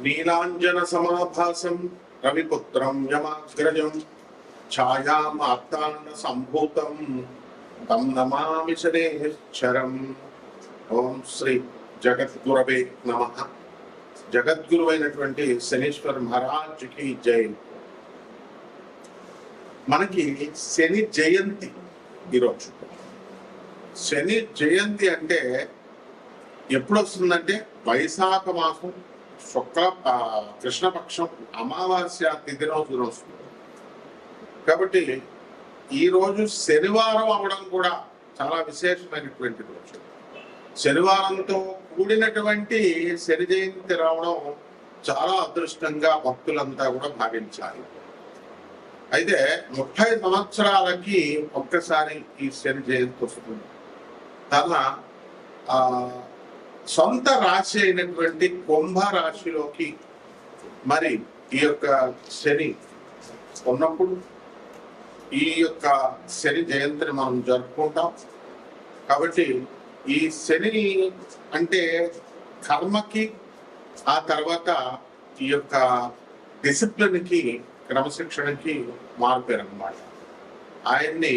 నీలాంజన సమాభాసం రవిపుత్రం యమాగ్రజం ఛాయామార్తాండ సంభూతం తం నమామి శనేశ్వరం. ఓం శ్రీ జగద్గురవే నమః. జగద్గురువైనటువంటి శనీశ్వర మహారాజుకి జై. మనకి శని జయంతి ఈరోజు. శని జయంతి అంటే ఎప్పుడు వస్తుందంటే వైశాఖ మాసం శుక్ల కృష్ణపక్షం అమావాస్య తిథి రోజున వస్తుంది. కాబట్టి ఈ రోజు శనివారం అవడం కూడా చాలా విశేషమైనటువంటి రోజు. శనివారంతో కూడినటువంటి శని జయంతి రావడం చాలా అదృష్టంగా భక్తులంతా కూడా భావించాలి. అయితే 30 సంవత్సరాలకి ఒక్కసారి ఈ శని జయంతి వస్తుంది. తన సొంత రాశి అయినటువంటి కుంభ రాశిలోకి మరి ఈ యొక్క శని ఉన్నప్పుడు ఈ యొక్క శని జయంతిని మనం జరుపుకుంటాం. కాబట్టి ఈ శని అంటే కర్మకి, ఆ తర్వాత ఈ యొక్క డిసిప్లిన్కి, క్రమశిక్షణకి మారుపేరు అన్నమాట. ఆయన్ని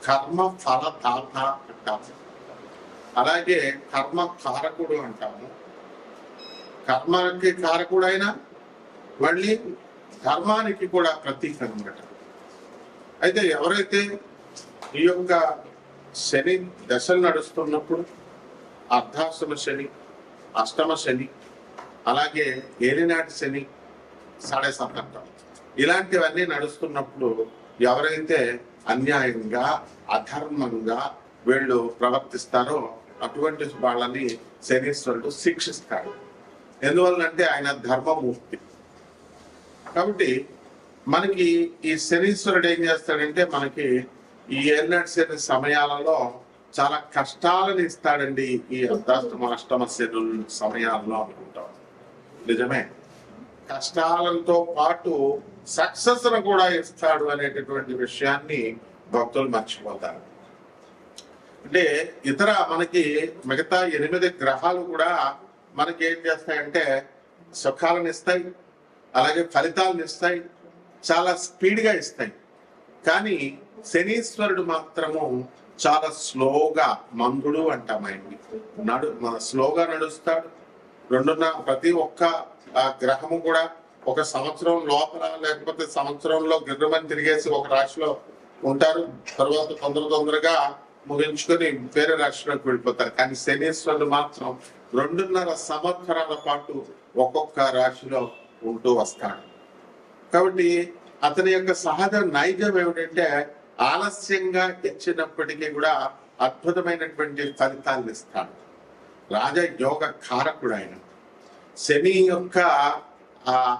కర్మ ఫలదాత అంటాము. అలాగే కర్మ కారకుడు అంటాము. కర్మకి కారకుడు అయినా మళ్ళీ ధర్మానికి కూడా ప్రతీక అనమాట. అయితే ఎవరైతే ఈ యొక్క శని దశలు నడుస్తున్నప్పుడు అర్ధాష్టమ శని, అష్టమ శని, అలాగే ఏలినాటి శని, సాడే సప్తంటం ఇలాంటివన్నీ నడుస్తున్నప్పుడు ఎవరైతే అన్యాయంగా అధర్మంగా వీళ్ళు ప్రవర్తిస్తారో అటువంటి వాళ్ళని శనీశ్వరుడు శిక్షిస్తాడు. ఎందువల్లంటే ఆయన ధర్మమూర్తి. కాబట్టి మనకి ఈ శనీశ్వరుడు ఏం చేస్తాడంటే మనకి ఈ ఏలినాటి శని సమయాలలో చాలా కష్టాలను ఇస్తాడండి. ఈ అర్ధాష్టమ అష్టమ శని సమయాల్లో అనుకుంటాం. నిజమే, కష్టాలతో పాటు సక్సెస్ కూడా ఇస్తాడు అనేటటువంటి విషయాన్ని భక్తులు మర్చిపోతారు. అంటే ఇతర మనకి మిగతా 8 గ్రహాలు కూడా మనకి ఏం చేస్తాయంటే సుఖాలను ఇస్తాయి, అలాగే ఫలితాలను ఇస్తాయి, చాలా స్పీడ్గా ఇస్తాయి. కానీ శనీశ్వరుడు మాత్రము చాలా స్లోగా, మందుడు అంటాం ఆయన్ని, స్లోగా నడుస్తాడు. ప్రతి ఒక్క గ్రహము కూడా ఒక సంవత్సరం లోపల లేకపోతే సంవత్సరంలో గిర్రమని తిరిగేసి ఒక రాశిలో ఉంటారు. తర్వాత తొందరగా ముగించుకొని వేరే రాష్ట్రానికి వెళ్ళిపోతారు. కానీ శనీశ్వరుడు మాత్రం 2.5 సంవత్సరాల పాటు ఒక్కొక్క రాశిలో ఉంటూ వస్తాడు. కాబట్టి అతని యొక్క సహజ నైజం ఏమిటంటే ఆలస్యంగా ఇచ్చినప్పటికీ కూడా అద్భుతమైనటువంటి ఫలితాలను ఇస్తాడు. రాజయోగ కారకుడు ఆయన. శని యొక్క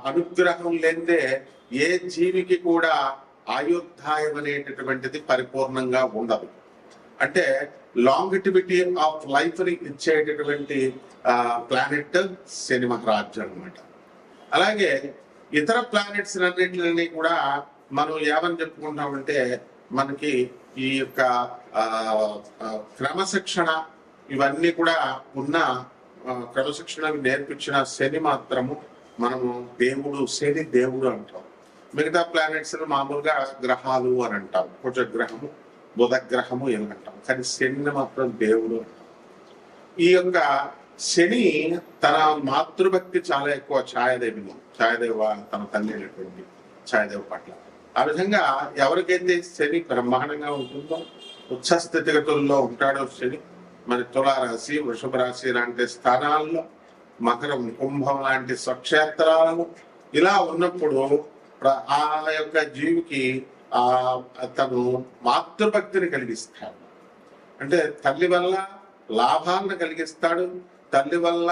అనుగ్రహం లేదే ఏ జీవికి కూడా ఆయుర్దాయం అనేటటువంటిది పరిపూర్ణంగా ఉండదు. అంటే లాంగిటివిటీ ఆఫ్ లైఫ్ ని ఇచ్చేటటువంటి ప్లానెట్ శని మహారాజు అనమాట. అలాగే ఇతర ప్లానెట్స్ అన్నింటినీ కూడా మనం ఏమని చెప్పుకుంటామంటే మనకి ఈ యొక్క క్రమశిక్షణ ఇవన్నీ కూడా ఉన్న క్రమశిక్షణ నేర్పించిన శని మాత్రము మనము దేవుడు, శని దేవుడు అంటాం. మిగతా ప్లానెట్స్ మామూలుగా గ్రహాలు అని అంటాం. కుజగ్రహము, బుధ గ్రహము ఏమి అంటాం. కానీ శని మాత్రం దేవుడు. ఈ యొక్క శని తన మాతృభక్తి చాలా ఎక్కువ. ఛాయాదేవ తన తల్లి అయినటువంటి ఛాయాదేవ పట్ల. ఆ విధంగా ఎవరికైతే శని బ్రహ్మాండంగా ఉంటుందో, ఉచ్చ స్థితిగతుల్లో ఉంటాడో శని, మరి తులారాశి, వృషభ రాశి లాంటి స్థానాల్లో, మకరం, కుంభం లాంటి స్వక్షేత్రాలను ఇలా ఉన్నప్పుడు ఆ యొక్క జీవికి తను మాతృభక్తిని కలిగిస్తాడు. అంటే తల్లి వల్ల లాభాలను కలిగిస్తాడు. తల్లి వల్ల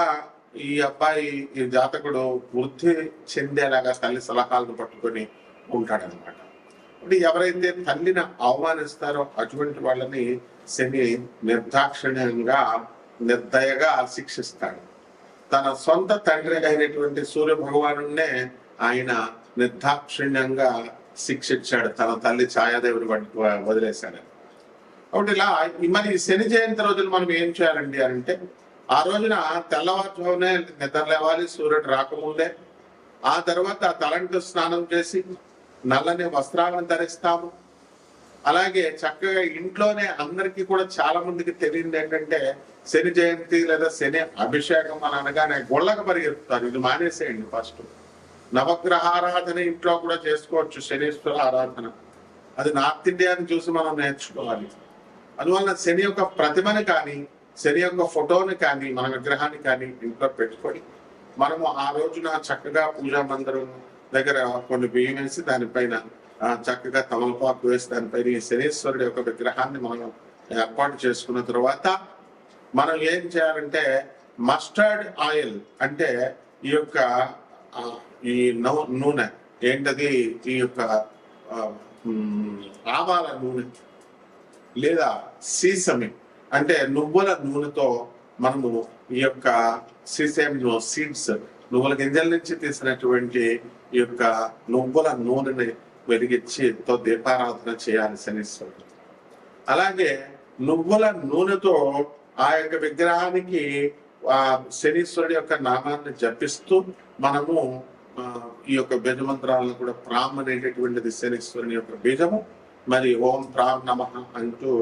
ఈ అబ్బాయి, ఈ జాతకుడు వృద్ధి చెందేలాగా తల్లి సలహాలను పట్టుకొని ఉంటాడనమాట. అంటే ఎవరైతే తల్లిని అవమానిస్తారో అటువంటి వాళ్ళని శని నిర్దాక్షిణ్యంగా, నిర్దయగా శిక్షిస్తాడు. తన సొంత తండ్రి అయినటువంటి సూర్య భగవానునే ఆయన నిర్దాక్షిణ్యంగా శిక్షించాడు. తన తల్లి ఛాయాదేవిని వదిలేశాడు. కాబట్టి ఇలా మరి శని జయంతి రోజులు మనం ఏం చేయాలండి అంటే ఆ రోజున తెల్లవారుజామునే నిద్ర లేవాలి, సూర్యుడు రాకముందే. ఆ తర్వాత తలంటు స్నానం చేసి నల్లని వస్త్రాలను ధరిస్తాము. అలాగే చక్కగా ఇంట్లోనే అందరికీ కూడా చాలా మందికి తెలియదు ఏంటంటే, శని జయంతి లేదా శని అభిషేకం అని అనగానే గుళ్ళకు పరిగెత్తుతారు. ఇది మానేసేయండి ఫస్ట్. నవగ్రహ ఆరాధన ఇంట్లో కూడా చేసుకోవచ్చు, శనీశ్వర ఆరాధన. అది నార్త్ ఇండియాని చూసి మనం నేర్చుకోవాలి. అందువల్ల శని యొక్క ప్రతిమని కానీ, శని యొక్క ఫోటోని కానీ, మన విగ్రహాన్ని కానీ ఇంట్లో పెట్టుకొని మనము ఆ రోజున చక్కగా పూజా మందిరం దగ్గర కొన్ని బియ్యం వేసి దానిపైన చక్కగా తమలపాకు వేసి దానిపైన ఈ శనీశ్వరుడు యొక్క విగ్రహాన్ని మనం ఏర్పాటు చేసుకున్న తర్వాత మనం ఏం చేయాలంటే, మస్టర్డ్ ఆయిల్ అంటే ఈ యొక్క ఈ నూనె ఏంటది, ఈ యొక్క ఆవాల నూనె లేదా సీసమి అంటే నువ్వుల నూనెతో మనము ఈ యొక్క సీసేమ్ సీడ్స్, నువ్వుల గింజల నుంచి తీసినటువంటి ఈ యొక్క నువ్వుల నూనెని వెలిగించితో దీపారాధన చేయాలి శనీశ్వరుడు. అలాగే నువ్వుల నూనెతో ఆ యొక్క విగ్రహానికి ఆ శనీశ్వరుడి యొక్క నామాన్ని జపిస్తూ మనము ఈ యొక్క బీజమంత్రాలను కూడా ప్రామ్ అనేటటువంటిది శనీశ్వరుని యొక్క బీజము. మరి ఓం ప్రాం నమః అంటూ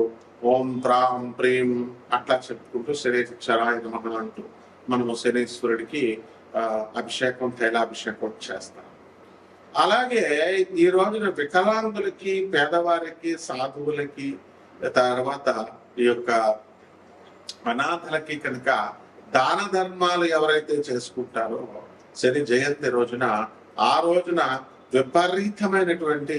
ఓం ప్రాం ప్రేమ్ అట్లా చెప్పుకుంటూ శనీశ్వరాయ నమః అంటూ మనము శనీశ్వరుడికి అభిషేకం, తైలాభిషేకం చేస్తాం. అలాగే ఈ రోజున వికలాంగులకి, పేదవారికి, సాధువులకి, తర్వాత ఈ యొక్క అనాథలకి కనుక దాన ధర్మాలు ఎవరైతే చేసుకుంటారో శని జయంతి రోజున, ఆ రోజున విపరీతమైనటువంటి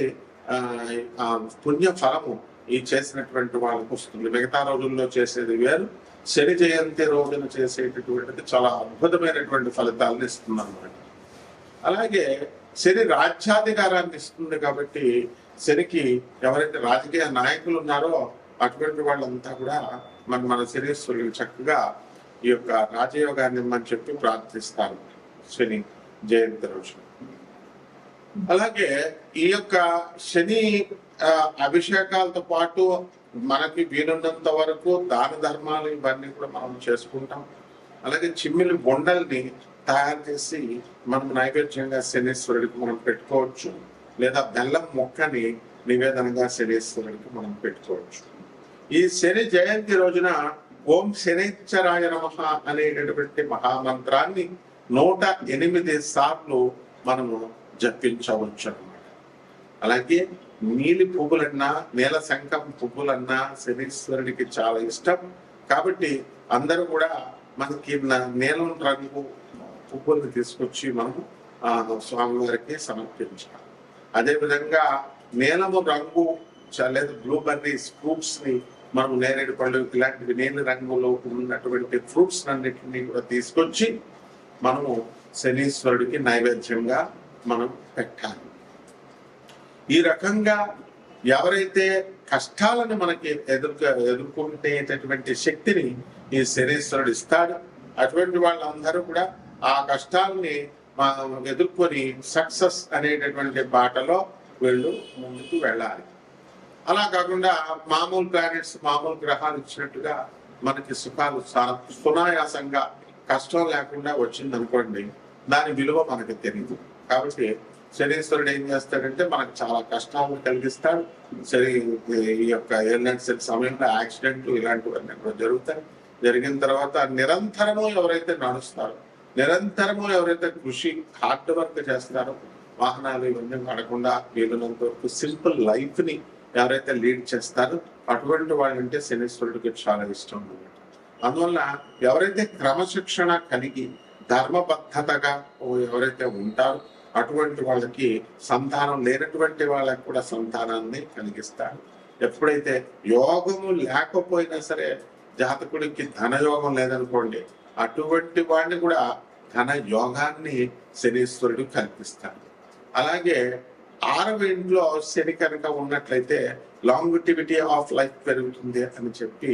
పుణ్య ఫలము ఈ చేసినటువంటి వాళ్ళకు వస్తుంది. మిగతా రోజుల్లో చేసేది వేరు, శని జయంతి రోజున చేసేటటువంటిది చాలా అద్భుతమైనటువంటి ఫలితాలను ఇస్తుంది అన్నమాట. అలాగే శని రాజ్యాధికారాన్ని ఇస్తుంది కాబట్టి శనికి ఎవరైతే రాజకీయ నాయకులు ఉన్నారో అటువంటి వాళ్ళంతా కూడా మన శనీశ్వరుడు చక్కగా ఈ యొక్క రాజయోగాన్ని ఇమ్మని చెప్పి ప్రార్థిస్తారు శని జయంతి రోజు. అలాగే ఈ యొక్క శని అభిషేకాలతో పాటు మనకి వీలున్నంత వరకు దాన ధర్మాలు ఇవన్నీ కూడా మనం చేసుకుంటాం. అలాగే చిమ్మిలి బొండల్ని తయారు చేసి మనం నైవేద్యంగా శనీశ్వరుడికి మనం పెట్టుకోవచ్చు, లేదా బెల్లం మొక్కని నివేదనగా శనీశ్వరుడికి మనం పెట్టుకోవచ్చు. ఈ శని జయంతి రోజున ఓం శనైశ్చరాయ నమః అనేటటువంటి మహామంత్రాన్ని 108 సార్లు మనము జపించవచ్చు అన్నమాట. అలాగే నీలి పువ్వులన్నా, నీల శంఖం పువ్వులన్నా శనీశ్వరుడికి చాలా ఇష్టం కాబట్టి అందరూ కూడా మనకి నీలం రంగు పువ్వులను తీసుకొచ్చి మనము స్వామివారికి సమర్పించాలి. అదేవిధంగా నీలము రంగు లేదా బ్లూబెర్రీస్ ఫ్రూట్స్ ని మనం నేరేడు పళ్ళు ఇలాంటివి నీలి రంగులో ఉన్నటువంటి ఫ్రూట్స్ అన్నిటిని కూడా తీసుకొచ్చి మనము శనీశ్వరుడికి నైవేద్యంగా మనం పెట్టాలి. ఈ రకంగా ఎవరైతే కష్టాలను మనకి ఎదుర్కొనేటటువంటి శక్తిని ఈ శనీశ్వరుడు ఇస్తాడు, అటువంటి వాళ్ళందరూ కూడా ఆ కష్టాలని ఎదుర్కొని సక్సెస్ అనేటటువంటి బాటలో వీళ్ళు ముందుకు వెళ్ళాలి. అలా కాకుండా మామూలు ప్లానెట్స్, మామూలు గ్రహాలు ఇచ్చినట్టుగా మనకి సుఖాలు సునాయాసంగా కష్టం లేకుండా వచ్చింది అనుకోండి, దాని విలువ మనకి తెలియదు. కాబట్టి శనీశ్వరుడు ఏం చేస్తాడంటే మనకు చాలా కష్టాలను కలిగిస్తాడు. సరే ఈ యొక్క ఎయిర్లైన్స్ సమయంలో యాక్సిడెంట్లు ఇలాంటివన్నీ కూడా జరుగుతాయి. జరిగిన తర్వాత నిరంతరము ఎవరైతే నడుస్తారో, నిరంతరము ఎవరైతే కృషి హార్డ్ వర్క్ చేస్తారో, వాహనాలు ఇవన్నీ వాడకుండా వీలున్నంత వరకు సింపుల్ లైఫ్ ని ఎవరైతే లీడ్ చేస్తారో అటువంటి వాళ్ళంటే శనీశ్వరుడికి చాలా ఇష్టం అన్నమాట. అందువల్ల ఎవరైతే క్రమశిక్షణ కలిగి ధర్మబద్ధతగా ఎవరైతే ఉంటారో అటువంటి వాళ్ళకి సంతానం లేనటువంటి వాళ్ళకి కూడా సంతానాన్ని కలిగిస్తాడు. ఎప్పుడైతే యోగము లేకపోయినా సరే, జాతకుడికి ధనయోగం లేదనుకోండి, అటువంటి వాడిని కూడా ధన యోగాన్ని శనీశ్వరుడు కల్పిస్తాడు. అలాగే 6వ ఇంట్లో శని కనుక ఉన్నట్లయితే లాంగిటివిటీ ఆఫ్ లైఫ్ పెరుగుతుంది అని చెప్పి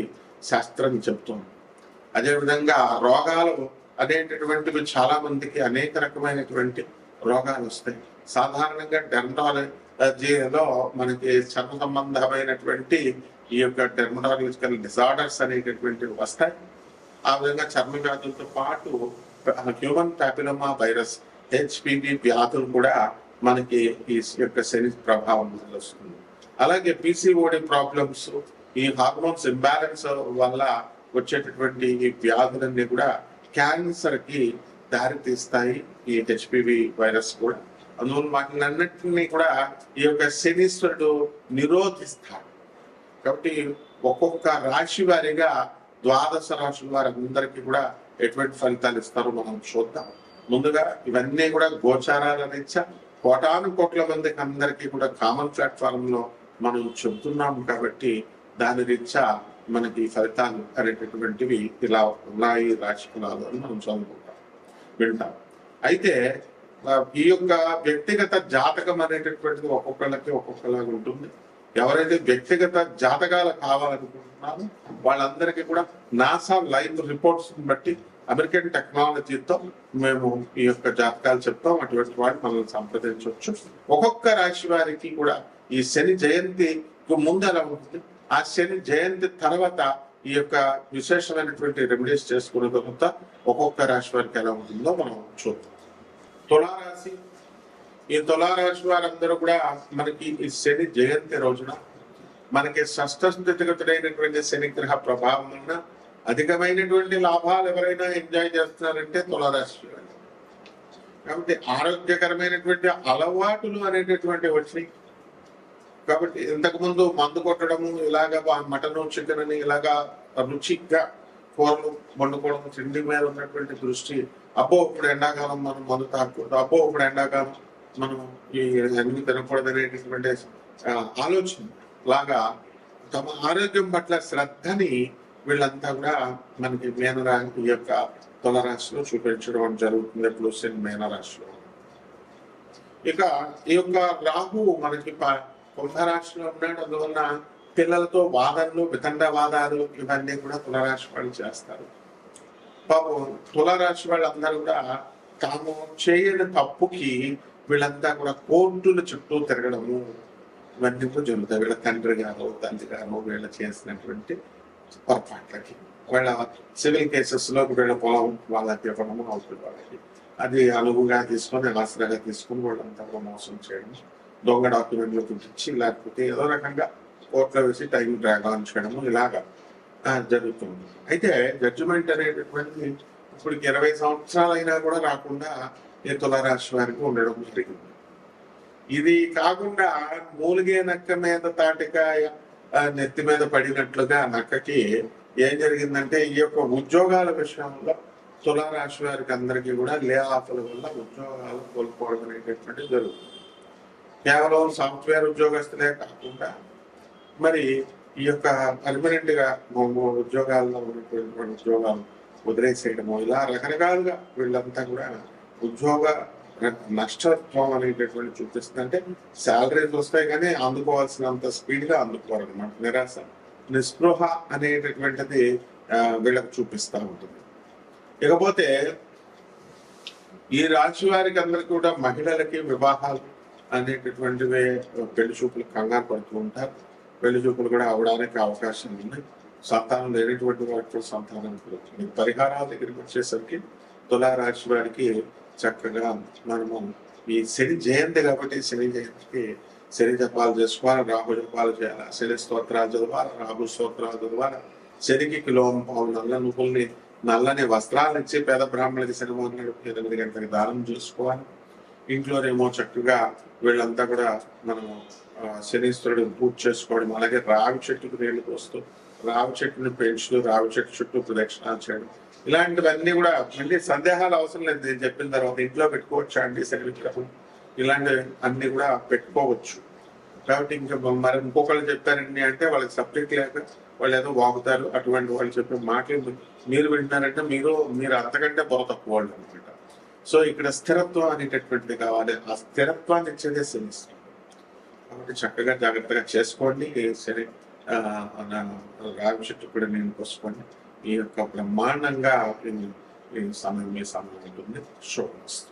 శాస్త్రం చెప్తుంది. అదేవిధంగా రోగాలు అనేటటువంటివి చాలా మందికి అనేక రకమైనటువంటి రోగాలు వస్తాయి. సాధారణంగా డెర్మటాలజీలో మనకి చర్మ సంబంధమైనటువంటి ఈ యొక్క డెర్మటాలజికల్ డిజార్డర్స్ అనేటటువంటివి వస్తాయి. ఆ విధంగా చర్మ వ్యాధులతో పాటు హ్యూమన్ ప్యాపిలోమా వైరస్ హెచ్పివి వ్యాధులు కూడా మనకి ఈ యొక్క శని ప్రభావం వల్ల వస్తుంది. అలాగే పిసిఓడి ప్రాబ్లమ్స్, ఈ హార్మోన్స్ ఇంబ్యాలెన్స్ వల్ల వచ్చేటటువంటి ఈ వ్యాధులన్నీ కూడా క్యాన్సర్ కి దారి తీస్తాయి ఈ హెచ్పివి వైరస్ కూడా. అందువల్ల వాటినన్నింటినీ కూడా ఈ యొక్క శనీశ్వరుడు నిరోధిస్తాడు. కాబట్టి ఒక్కొక్క రాశి వారిగా ద్వాదశ రాశుల వారందరికీ కూడా ఎటువంటి ఫలితాలు ఇస్తారో మనం చూద్దాం. ముందుగా ఇవన్నీ కూడా గోచారాల రీత్యా కోటాను కోట్ల మందికి అందరికీ కూడా కామన్ ప్లాట్ఫామ్ లో మనం చెబుతున్నాము కాబట్టి దాని రీత్యా మనకి ఫలితాలు అనేటటువంటివి ఇలా ఉన్నాయి రాశి ఫలాలు అని మనం చదువుకుంటాం, వింటాం. అయితే ఈ యొక్క వ్యక్తిగత జాతకం అనేటటువంటిది ఒక్కొక్కళ్ళకి ఒక్కొక్కలాగా ఉంటుంది. ఎవరైతే వ్యక్తిగత జాతకాలు కావాలనుకుంటున్నారో వాళ్ళందరికీ కూడా నాసా లైవ్ రిపోర్ట్స్ బట్టి అమెరికన్ టెక్నాలజీతో మేము ఈ యొక్క జాతకాలు చెప్తాం. అటువంటి వాటిని మనల్ని సంప్రదించవచ్చు. ఒక్కొక్క రాశి వారికి కూడా ఈ శని జయంతి ముందు ఎలా ఉంటుంది, ఆ శని జయంతి తర్వాత ఈ యొక్క విశేషమైనటువంటి రెమెడీస్ చేసుకున్న తర్వాత ఒక్కొక్క రాశి వారికి ఎలా ఉంటుందో మనం చూద్దాం. తులారాశి. ఈ తులారాశి వారందరూ కూడా మనకి ఈ శని జయంతి రోజున మనకి షష్ఠ స్థితిగతుడైనటువంటి శని గ్రహ ప్రభావం వలన అధికమైనటువంటి లాభాలు ఎవరైనా ఎంజాయ్ చేస్తున్నారంటే తులారాశి. కాబట్టి ఆరోగ్యకరమైనటువంటి అలవాటులు అనేటటువంటి వచ్చినాయి. కాబట్టి ఇంతకు ముందు మందు కొట్టడము, ఇలాగా మటన్ చికెన్ అని ఇలాగా రుచిగా కూరలు వండుకోవడం, తిండి మీద ఉన్నటువంటి దృష్టి, అబ్బో ఇప్పుడు ఎండాకాలం మనం మందు తాగకూడదు, అబ్బో ఇప్పుడు ఎండాకాలం మనం ఈ అన్ని తినకూడదు అనేటటువంటి ఆలోచన లాగా తమ ఆరోగ్యం పట్ల శ్రద్ధని వీళ్ళంతా కూడా మనకి ఈ యొక్క తులారాశిలో చూపించడం జరుగుతుంది. ఎప్పుడు మీనరాశిలో. ఇక ఈ యొక్క రాహు మనకి కుంభరాశిలో ఉన్నాడు. అందువల్ల పిల్లలతో వాదనలు, వితండవాదాలు ఇవన్నీ కూడా తులారాశి వాళ్ళు చేస్తారు. పాపం తులారాశి వాళ్ళందరూ కూడా తాము చేయని తప్పుకి వీళ్ళంతా కూడా కోర్టుల చుట్టూ తిరగడము ఇవన్నీ కూడా జరుగుతాయి. వీళ్ళ తండ్రి గారు, తల్లి గారు వీళ్ళ చేసినటువంటి పొరపాట్లకి, వాళ్ళ సివిల్ కేసెస్ లో వీళ్ళ పొలం వాళ్ళకి ఇవ్వడము అవుతుంది. వాళ్ళకి అది అనువుగా తీసుకొని ఆసరాగా తీసుకుని వాళ్ళంతా మోసం చేయడం, దొంగ డాక్యుమెంట్లు చూపించి లేకపోతే ఏదో రకంగా కోర్టులో వేసి టైం డ్రాగ్ ఆన్ చేయడము ఇలాగా జరుగుతుంది. అయితే జడ్జిమెంట్ అనేటటువంటి ఇప్పుడు 20 సంవత్సరాలు అయినా కూడా రాకుండా ఈ తులారాశి వారికి ఉండడం జరిగింది. ఇది కాకుండా మూలిగే నక్క మీద తాటికాయ నెత్తి మీద పడినట్లుగా నక్కకి ఏం జరిగిందంటే ఈ యొక్క ఉద్యోగాల విషయంలో తులారాశి వారికి అందరికీ కూడా లే ఆఫ్ల వల్ల ఉద్యోగాలు కోల్పోవడం అనేటటువంటి జరుగుతుంది. కేవలం సాఫ్ట్వేర్ ఉద్యోగస్తులే కాకుండా మరి ఈ యొక్క పర్మనెంట్ గా ఉద్యోగాల్లో ఉన్నటువంటి ఉద్యోగాలు వదిలేసేయడము ఇలా రకరకాలుగా వీళ్ళంతా కూడా ఉద్యోగ నష్టత్వం అనేటటువంటి చూపిస్తుంది. అంటే శాలరీస్ వస్తాయి కానీ అందుకోవాల్సినంత స్పీడ్ గా అందుకోరు అనమాట. నిరాశ, నిస్పృహ అనేటటువంటిది వీళ్ళకి చూపిస్తూ ఉంటుంది. ఇకపోతే ఈ రాశి వారికి అందరికి కూడా మహిళలకి వివాహాలు అనేటటువంటివి పెళ్లి చూపులు కంగారు పడుతూ ఉంటారు. పెళ్లి చూపులు కూడా అవడానికి అవకాశం ఉన్నాయి. సంతానం లేనటువంటి వారికి సంతానం కలుగుతుంది. పరిహారాల దగ్గరికి వచ్చేసరికి తులారాశి వారికి చక్కగా మనము ఈ శని జయంతి కాబట్టి శని జయంతికి శని జపాలు చేసుకోవాలి, రాహు జపాలు చేయాలి, శని స్తోత్రాలు చదవాలి, రాహు స్తోత్రాలు చదవాలి. శనికి కిలోం పావు నల్ల నువ్వుల్ని, నల్లని వస్త్రాలు ఇచ్చి పేద బ్రాహ్మణులకి శని 8 గంటలకు దానం చేసుకోవాలి. ఇంట్లోనేమో చక్కగా వీళ్ళంతా కూడా మనము శనీశ్వరుడు పూజ చేసుకోవడం, అలాగే రావి చెట్టుకు నీళ్లు పోస్తూ రావి చెట్టుని పెంచుతూ రావి చెట్టు చుట్టూ ప్రదక్షిణాలు చేయడం, ఇలాంటివన్నీ కూడా మళ్ళీ సందేహాలు అవసరం లేదు. నేను చెప్పిన తర్వాత ఇంట్లో పెట్టుకోవచ్చు అండి శని విగ్రహం, ఇలాంటివి అన్ని కూడా పెట్టుకోవచ్చు. కాబట్టి ఇంకా మరి ఇంకొకళ్ళు చెప్పారండి అంటే వాళ్ళకి సబ్జెక్ట్ లేక వాళ్ళు ఏదో వాగుతారు. అటువంటి వాళ్ళు చెప్పే మాటలు మీరు వింటున్నారంటే మీరు అంతకంటే బుర్ర తక్కువ వాళ్ళు అనమాట. సో ఇక్కడ స్థిరత్వం అనేటటువంటిది కావాలి. ఆ స్థిరత్వాన్ని ఇచ్చేదే శని. కాబట్టి చక్కగా జాగ్రత్తగా చేసుకోండి. శని రావి చెట్టు కూడా నేను పోసుకోండి. ఈ యొక్క బ్రహ్మాండంగా ఈ సమయం ఉంటుంది. శుభమస్తు.